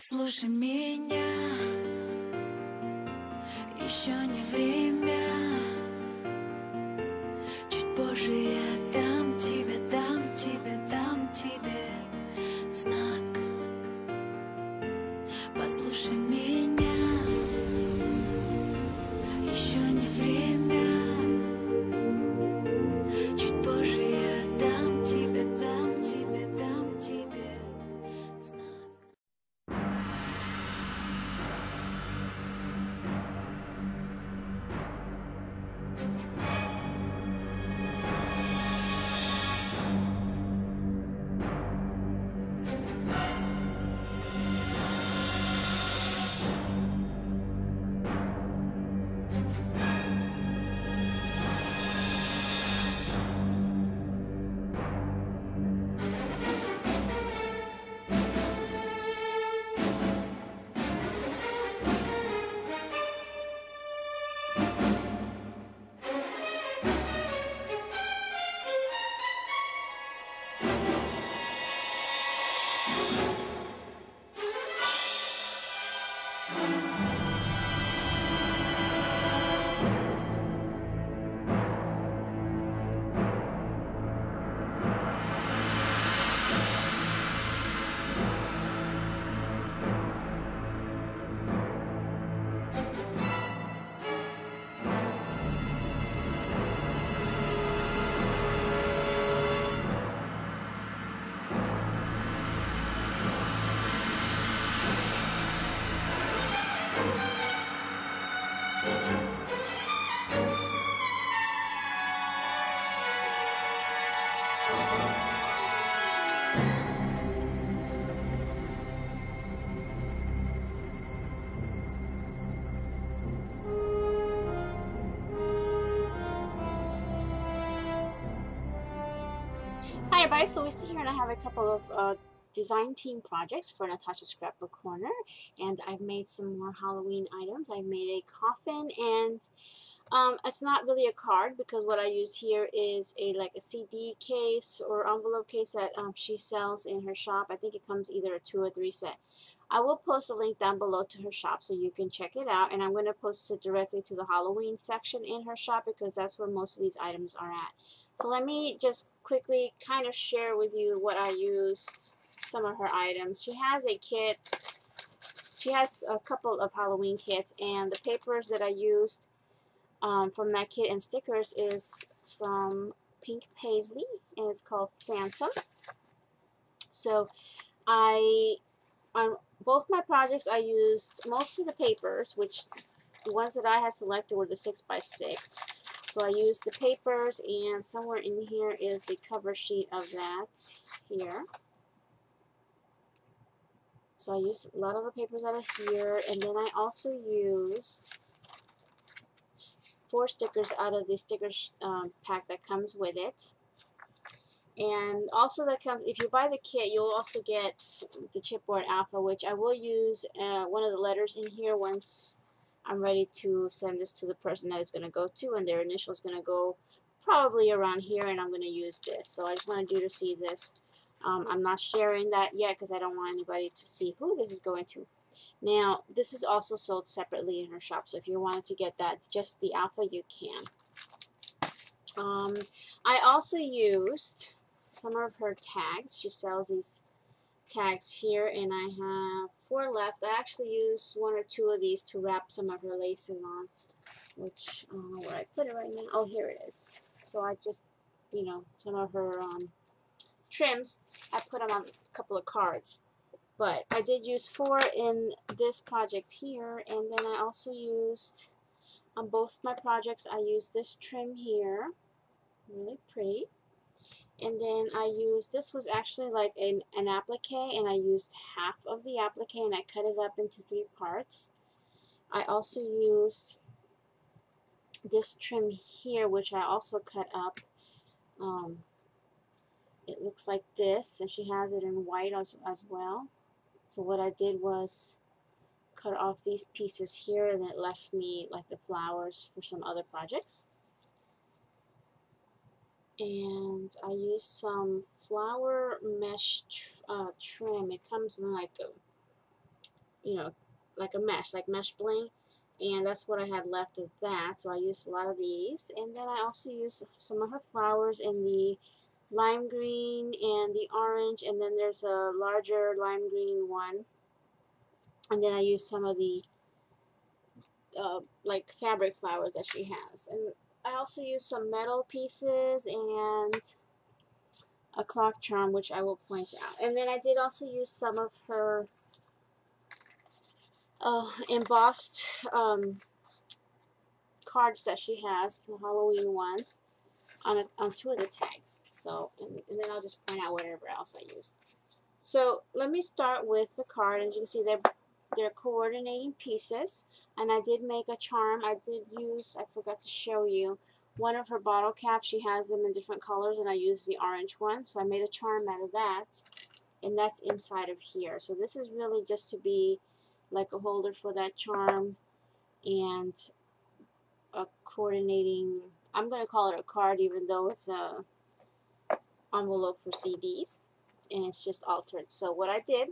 Послушай меня, еще не время. Чуть позже я дам тебе знак. Послушай меня, еще не время. Чуть позже я дам тебе знак. Hi everybody, so we see here and I have a couple of design team projects for Natasha's Scrapbook Corner, and I've made some more Halloween items. I've made a coffin, and it's not really a card because what I used here is like a CD case or envelope case that she sells in her shop. I think it comes either a 2 or 3 set. I will post a link down below to her shop so you can check it out, and I'm going to post it directly to the Halloween section in her shop because that's where most of these items are at. So let me just quickly kind of share with you what I used, some of her items. She has a kit. She has a couple of Halloween kits, and the papers that I used from that kit and stickers is from Pink Paisley, and it's called Phantom. So on both my projects I used most of the papers, which the ones that I had selected were the 6x6. So I used the papers, and somewhere in here is the cover sheet of that here. So I used a lot of the papers out of here, and then I also used 4 stickers out of the sticker pack that comes with it. And also that comes, if you buy the kit, you'll also get the chipboard alpha, which I will use one of the letters in here once I'm ready to send this to the person that it's going to go to, and their initial is going to go probably around here, and I'm going to use this. So I just wanted you to see this. I'm not sharing that yet because I don't want anybody to see who this is going to. Now, this is also sold separately in her shop, so if you wanted to get that, just the alpha, you can. I also used some of her tags. She sells these tags here, and I have 4 left. I actually used 1 or 2 of these to wrap some of her laces on, which, where I put it right now, oh, here it is. So I just, you know, some of her trims, I put them on a couple of cards. But I did use 4 in this project here, and then I also used, on both my projects, I used this trim here, really pretty. And then I used, this was actually like an applique, and I used half of the applique and I cut it up into 3 parts. I also used this trim here, which I also cut up. It looks like this, and she has it in white as well. So what I did was cut off these pieces here, and it left me like the flowers for some other projects. And I used some flower mesh trim. It comes in like you know, like a mesh, like mesh bling. And that's what I had left of that, so I used a lot of these. And then I also used some of her flowers in the lime green and the orange, and then there's a larger lime green one. And then I used some of the like fabric flowers that she has. And I also used some metal pieces and a clock charm, which I will point out. And then I did also use some of her embossed cards that she has, the Halloween ones, on two of the tags. So, and then I'll just point out whatever else I used. So let me start with the card. As you can see, they're coordinating pieces, and I did make a charm. I did use, I forgot to show you, one of her bottle caps. She has them in different colors, and I used the orange one, so I made a charm out of that, and that's inside of here. So this is really just to be like a holder for that charm and a coordinating, I'm going to call it a card even though it's a envelope for CDs, and it's just altered. So what I did,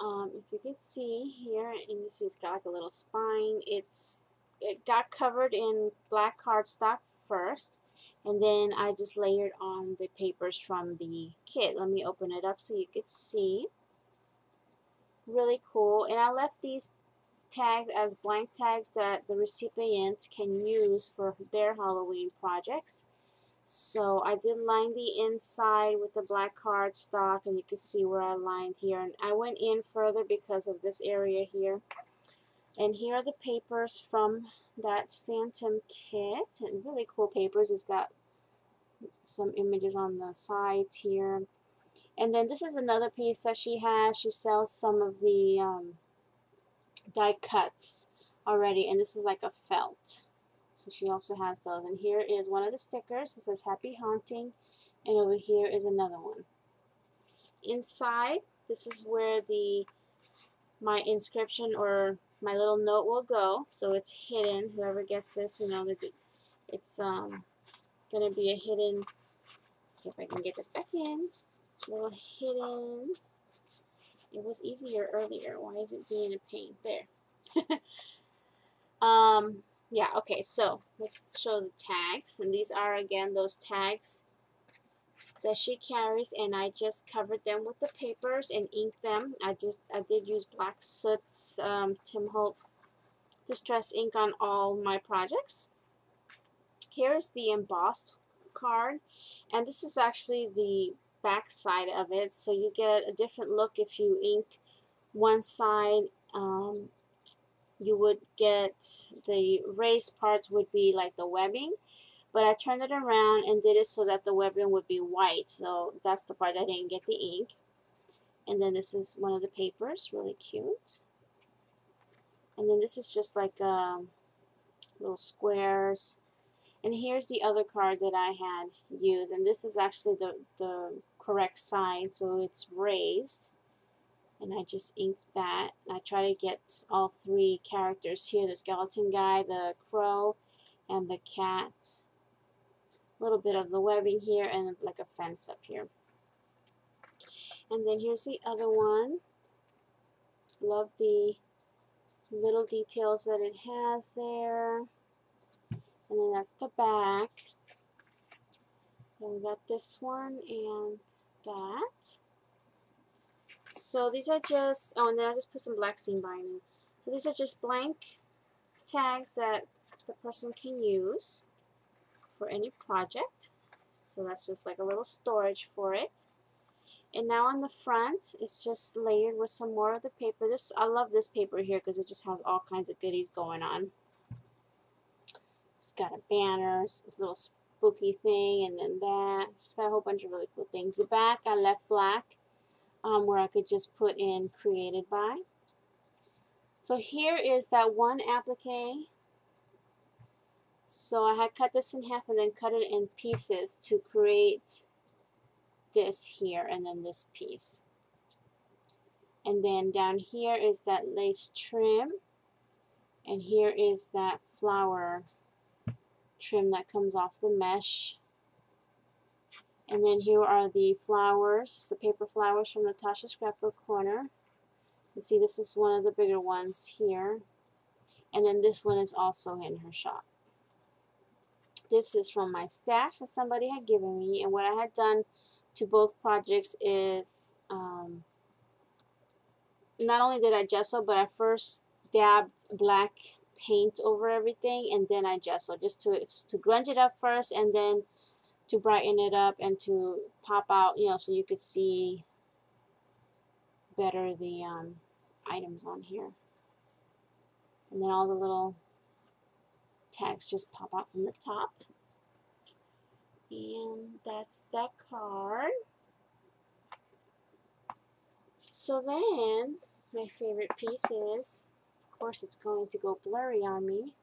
if you can see here, and you see it's got like a little spine, it got covered in black cardstock first, and then I just layered on the papers from the kit. Let me open it up so you could see. Really cool. And I left these tags as blank tags that the recipient can use for their Halloween projects. So I did line the inside with the black cardstock, and you can see where I lined here. And I went in further because of this area here. And here are the papers from that Phantom kit, and really cool papers. It's got some images on the sides here. And then this is another piece that she has. She sells some of the die cuts already, and this is like a felt. So she also has those. And here is one of the stickers. It says Happy Haunting, and over here is another one. Inside, this is where my inscription or my little note will go. So it's hidden. Whoever gets this, you know, it's gonna be a hidden. See if I can get this back in. Little hidden. It was easier earlier. Why is it being a pain? There. Yeah, okay, so let's show the tags. And these are, again, those tags that she carries, and I just covered them with the papers and inked them. I did use black soot's Tim Holt Distress ink on all my projects. Here's the embossed card, and this is actually the back side of it, so you get a different look if you ink one side. You would get the raised parts would be like the webbing, but I turned it around and did it so that the webbing would be white. So that's the part I didn't get the ink. And then this is one of the papers, really cute. And then this is just like little squares. And here's the other card that I had used, and this is actually the correct side, so it's raised. And I just inked that. I try to get all three characters here, the skeleton guy, the crow, and the cat. A little bit of the webbing here, and like a fence up here. And then here's the other one. Love the little details that it has there. And then that's the back. Then we got this one and that. So these are just, oh, and then I just put some black seam binding. So these are just blank tags that the person can use for any project. So that's just like a little storage for it. And now on the front, it's just layered with some more of the paper. I love this paper here because it just has all kinds of goodies going on. It's got a banner, this little spooky thing, and then that. It's got a whole bunch of really cool things. The back I left black, where I could just put in created by. So here is that one applique. So I had cut this in half and then cut it in pieces to create this here and then this piece. And then down here is that lace trim, and here is that flower trim that comes off the mesh. And then here are the flowers, the paper flowers from Natasha's Scrapbook Corner. You see, this is one of the bigger ones here. And then this one is also in her shop. This is from my stash that somebody had given me. And what I had done to both projects is not only did I gesso, but I first dabbed black paint over everything, and then I gesso, just to grunge it up first, and then to brighten it up and to pop out, you know, so you could see better the items on here. And then all the little tags just pop out from the top. And that's that card. So then, my favorite piece is, of course it's going to go blurry on me,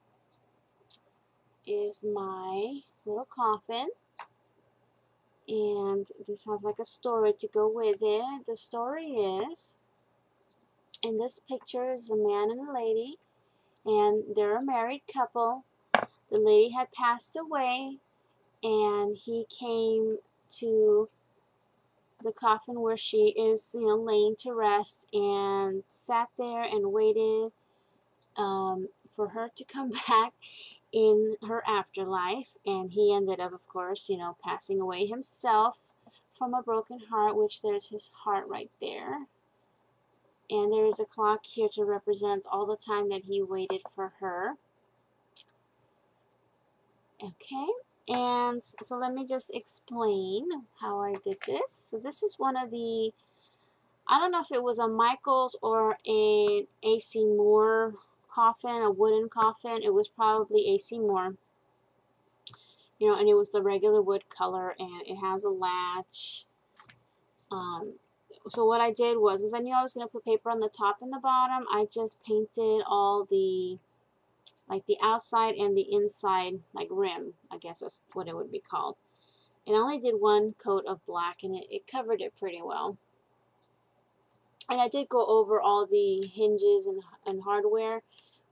is my little coffin. And this has like a story to go with it. The story is, in this picture is a man and a lady, and they're a married couple. The lady had passed away, and he came to the coffin where she is, you know, laying to rest, and sat there and waited for her to come back in her afterlife. And he ended up, of course, you know, passing away himself from a broken heart, which there's his heart right there. And there is a clock here to represent all the time that he waited for her. Okay, and so let me just explain how I did this. So this is one of the, I don't know if it was a Michaels or an AC Moore coffin, a wooden coffin. It was probably AC Moore. You know, and it was the regular wood color, and it has a latch. So what I did was, because I knew I was going to put paper on the top and the bottom, I just painted all the, like the outside and the inside, like rim, I guess that's what it would be called. And I only did one coat of black, and it covered it pretty well. And I did go over all the hinges and hardware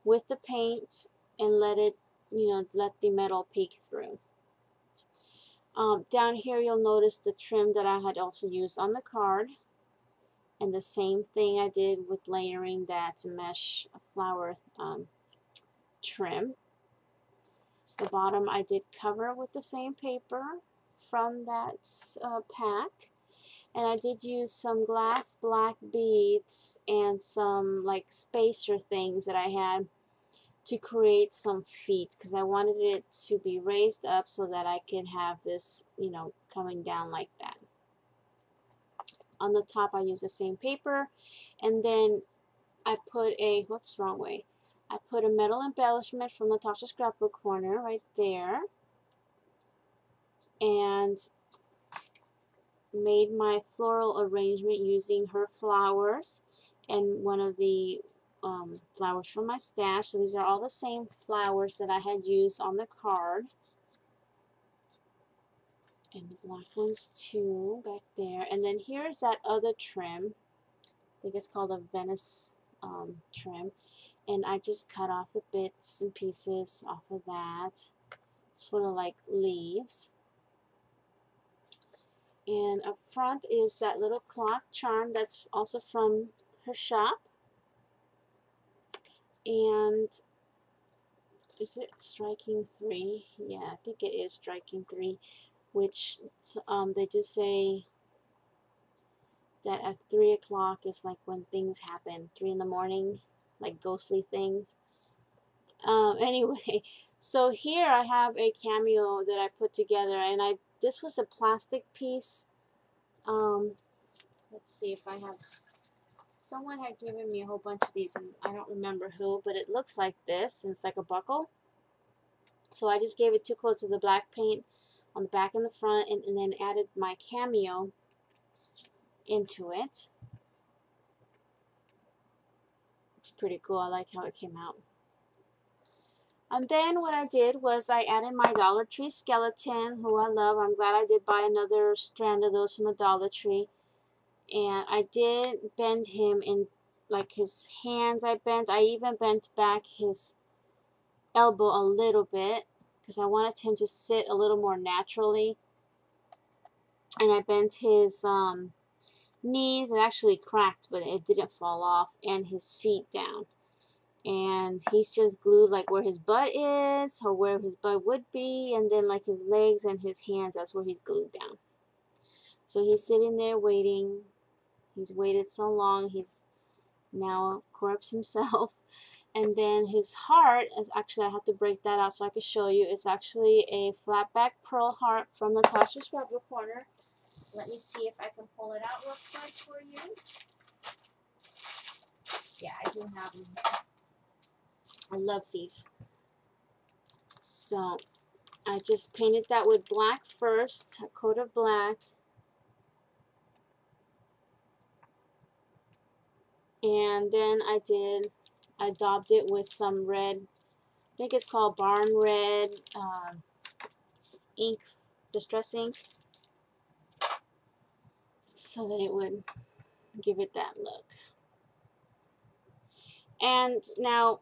with the paint and let it, you know, let the metal peek through. Down here you'll notice the trim that I had also used on the card. And the same thing I did with layering that mesh flower trim. The bottom I did cover with the same paper from that pack. And I did use some glass black beads and some like spacer things that I had to create some feet, because I wanted it to be raised up so that I could have this, you know, coming down like that. On the top I used the same paper, and then I put a, whoops, wrong way. I put a metal embellishment from Natasha's Scrapbook Corner right there, and made my floral arrangement using her flowers and one of the flowers from my stash. So these are all the same flowers that I had used on the card. And the black ones too, back there. And then here's that other trim. I think it's called a Venice trim. And I just cut off the bits and pieces off of that. Sort of like leaves. And up front is that little clock charm that's also from her shop. And is it striking 3? Yeah, I think it is striking 3. Which they do say that at 3 o'clock is like when things happen. 3 in the morning, like ghostly things. Anyway, so here I have a cameo that I put together, and this was a plastic piece. Let's see if I have. Someone had given me a whole bunch of these, and I don't remember who, but it looks like this, and it's like a buckle. So I just gave it 2 coats of the black paint on the back and the front, and then added my cameo into it. It's pretty cool. I like how it came out. And then what I did was I added my Dollar Tree skeleton, who I love. I'm glad I did buy another strand of those from the Dollar Tree. And I did bend him in, like his hands I bent. I even bent back his elbow a little bit because I wanted him to sit a little more naturally. And I bent his knees. It actually cracked, but it didn't fall off, and his feet down. And he's just glued like where his butt is, or where his butt would be, and then like his legs and his hands, that's where he's glued down. So he's sitting there waiting. He's waited so long, he's now a corpse himself. And then his heart is actually, I have to break that out so I can show you. It's actually a flat back pearl heart from Natasha Scrapbook Corner. Let me see if I can pull it out real quick for you. Yeah, I do have them here. I love these. So I just painted that with black first, a coat of black. And then I daubed it with some red, I think it's called Barn Red ink, distress ink, so that it would give it that look. And now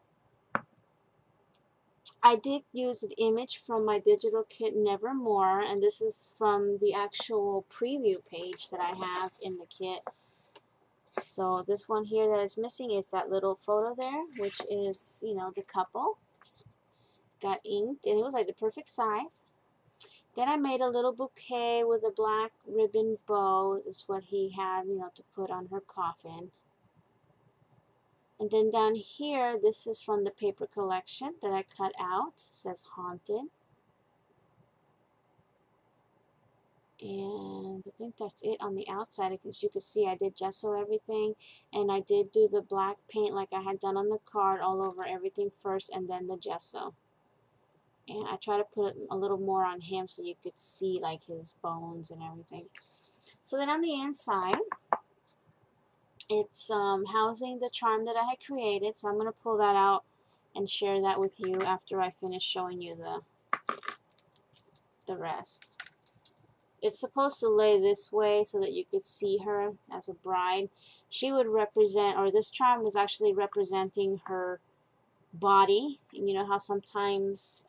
I did use an image from my digital kit Nevermore, and this is from the actual preview page that I have in the kit. So this one here that is missing is that little photo there, which is, you know, the couple got inked, and it was like the perfect size. Then I made a little bouquet with a black ribbon bow. Is what he had, you know, to put on her coffin. And then down here, this is from the paper collection that I cut out. It says Haunted. And I think that's it on the outside. As you can see, I did gesso everything. And I did do the black paint like I had done on the card all over everything first, and then the gesso. And I try to put a little more on him so you could see like his bones and everything. So then on the inside, it's housing the charm that I had created. So I'm going to pull that out and share that with you after I finish showing you the rest. It's supposed to lay this way so that you could see her as a bride. She would represent, or this charm was actually representing her body. And you know how sometimes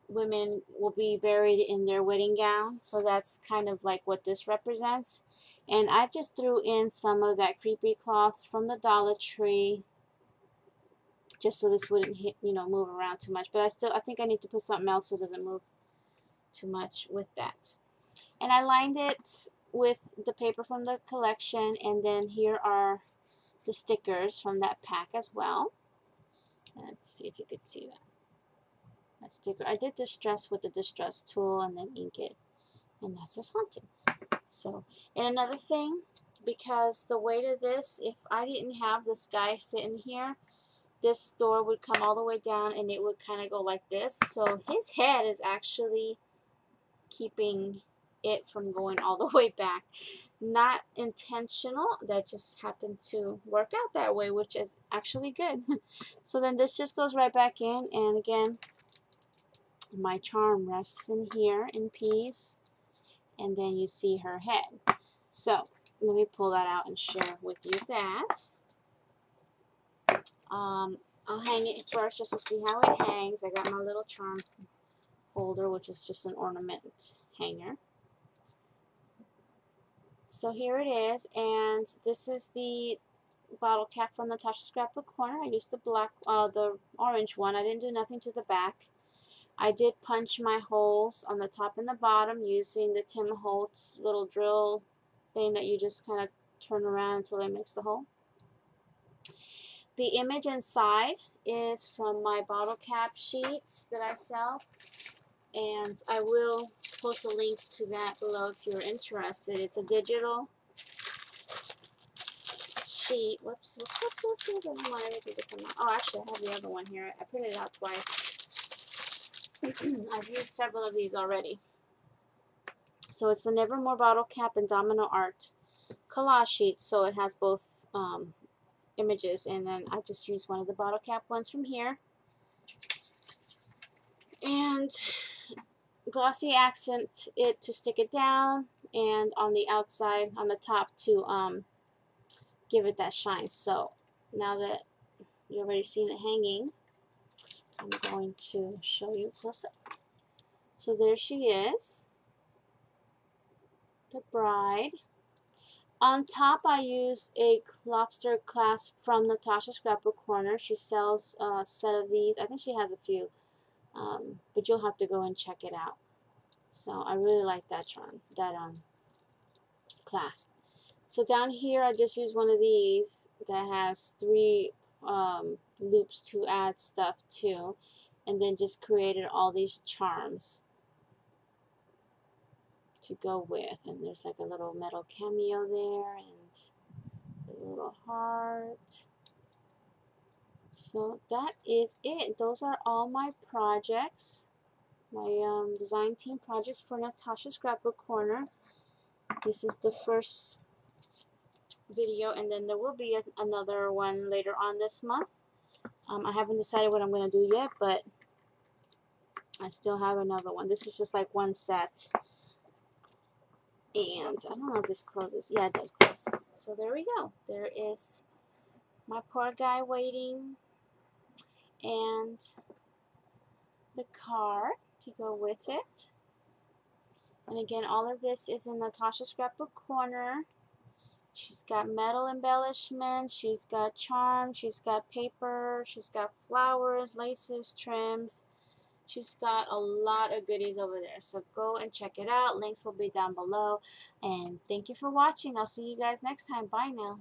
women will be buried in their wedding gown, so that's kind of like what this represents. And I just threw in some of that creepy cloth from the Dollar Tree just so this wouldn't hit, you know, move around too much. But I think I need to put something else so it doesn't move too much with that. And I lined it with the paper from the collection, and then here are the stickers from that pack as well. Let's see if you could see that. That sticker. I did distress with the distress tool and then ink it, and that's just Haunted. So, and another thing, because the weight of this, if I didn't have this guy sitting here, this door would come all the way down and it would kind of go like this. So his head is actually keeping it from going all the way back. Not intentional, that just happened to work out that way, which is actually good. So then this just goes right back in, and again, my charm rests in here in peace, and then you see her head. So let me pull that out and share with you that. I'll hang it first just to see how it hangs. I got my little charm holder, which is just an ornament hanger. So here it is, and this is the bottle cap from Natasha Scrapbook Corner. I used the orange one. I didn't do nothing to the back. I did punch my holes on the top and the bottom using the Tim Holtz little drill thing that you just kind of turn around until it makes the hole. The image inside is from my bottle cap sheets that I sell, and I will post a link to that below if you're interested. It's a digital sheet. Whoops. I don't want everything to come out. Oh, actually, I have the other one here. I printed it out twice. I've used several of these already. So it's the Nevermore bottle cap and domino art collage sheets. So it has both images, and then I just used one of the bottle cap ones from here. And glossy accent it to stick it down, and on the outside, on the top, to give it that shine. So now that you've already seen it hanging, I'm going to show you close up. So there she is, the bride. On top, I used a lobster clasp from Natasha's Scrapbook Corner. She sells a set of these. I think she has a few, but you'll have to go and check it out. So I really like that charm, that clasp. So down here, I just used one of these that has 3 loops to add stuff to, and then just created all these charms to go with. And there's like a little metal cameo there, and a little heart. So that is it. Those are all my projects, my design team projects for Natasha's Scrapbook Corner. This is the first video, and then there will be another one later on this month. I haven't decided what I'm going to do yet, but I still have another one. This is just like one set. And I don't know if this closes. Yeah, it does close. So there we go. There is my poor guy waiting, and the card to go with it. And again, all of this is in Natasha's Scrapbook Corner. She's got metal embellishment, she's got charms, she's got paper, she's got flowers, laces, trims. She's got a lot of goodies over there. So go and check it out. Links will be down below. And thank you for watching. I'll see you guys next time. Bye now.